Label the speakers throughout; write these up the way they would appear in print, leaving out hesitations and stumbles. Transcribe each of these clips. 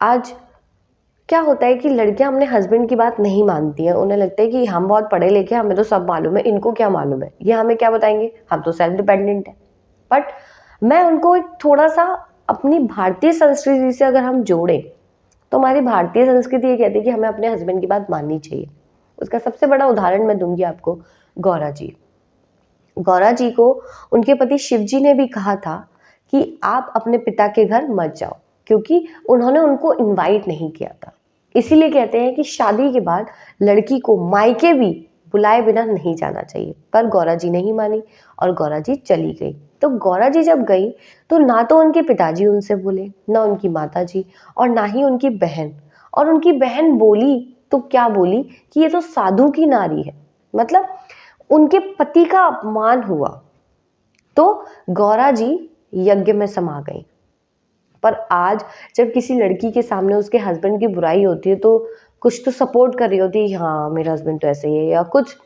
Speaker 1: आज क्या होता है कि लड़कियां अपने हस्बैंड की बात नहीं मानती हैं, उन्हें लगता है कि हम बहुत पढ़े लिखे, हमें तो सब मालूम है, इनको क्या मालूम है, ये हमें क्या बताएंगे, हम तो सेल्फ डिपेंडेंट है। बट मैं उनको एक थोड़ा सा अपनी भारतीय संस्कृति से अगर हम जोड़ें तो हमारी भारतीय संस्कृति ये कहती है कि हमें अपने हस्बैंड की बात माननी चाहिए। उसका सबसे बड़ा उदाहरण मैं दूंगी आपको, गौरा जी। गौरा जी को उनके पति शिव जी ने भी कहा था कि आप अपने पिता के घर मत जाओ, क्योंकि उन्होंने उनको इनवाइट नहीं किया था। इसीलिए कहते हैं कि शादी के बाद लड़की को मायके भी बुलाए बिना नहीं जाना चाहिए। पर गौरा जी नहीं मानी और गौरा जी चली गई। तो गौरा जी जब गई तो ना तो उनके पिताजी उनसे बोले, ना उनकी माता जी, और ना ही उनकी बहन। और उनकी बहन बोली तो क्या बोली कि ये तो साधु की नारी है, मतलब उनके पति का अपमान हुआ। तो गौरा जी यज्ञ में समा गई। पर आज जब किसी लड़की के सामने उसके हस्बैंड की बुराई होती है तो कुछ तो सपोर्ट कर रही होती है, हाँ मेरा हस्बैंड तो ऐसे ही है, या कुछ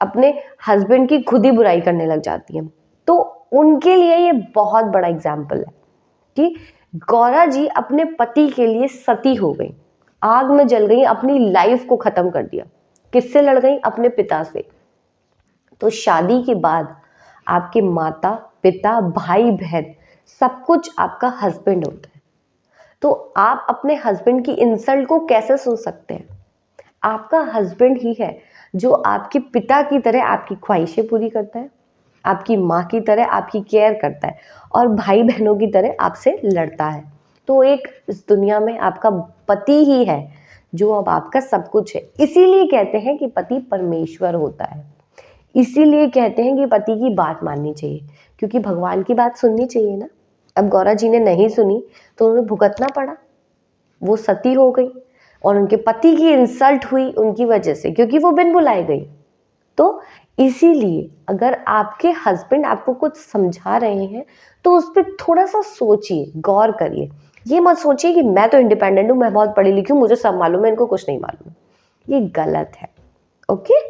Speaker 1: अपने हस्बैंड की खुद ही बुराई करने लग जाती है। तो उनके लिए ये बहुत बड़ा एग्जाम्पल है कि गौरा जी अपने पति के लिए सती हो गई, आग में जल गई, अपनी लाइफ को खत्म कर दिया। किससे लड़ गई? अपने पिता से। तो शादी के बाद आपके माता पिता भाई बहन सब कुछ आपका हस्बैंड होता है। तो आप अपने हस्बैंड की इंसल्ट को कैसे सुन सकते हैं? आपका हस्बैंड ही है जो आपके पिता की तरह आपकी ख्वाहिशें पूरी करता है, आपकी माँ की तरह आपकी केयर करता है, और भाई बहनों की तरह आपसे लड़ता है। तो एक इस दुनिया में आपका पति ही है जो अब आपका सब कुछ है। इसीलिए कहते हैं कि पति परमेश्वर होता है। इसीलिए कहते हैं कि पति की बात माननी चाहिए, क्योंकि भगवान की बात सुननी चाहिए ना। अब गौरा जी ने नहीं सुनी तो उन्हें भुगतना पड़ा, वो सती हो गई और उनके पति की इंसल्ट हुई उनकी वजह से, क्योंकि वो बिन बुलाए गई। तो इसीलिए अगर आपके हस्बैंड आपको कुछ समझा रहे हैं तो उस पर थोड़ा सा सोचिए, गौर करिए। ये मत सोचिए कि मैं तो इंडिपेंडेंट हूँ, मैं बहुत पढ़ी लिखी हूँ, मुझे सब मालूम है, इनको कुछ नहीं मालूम। ये गलत है। ओके।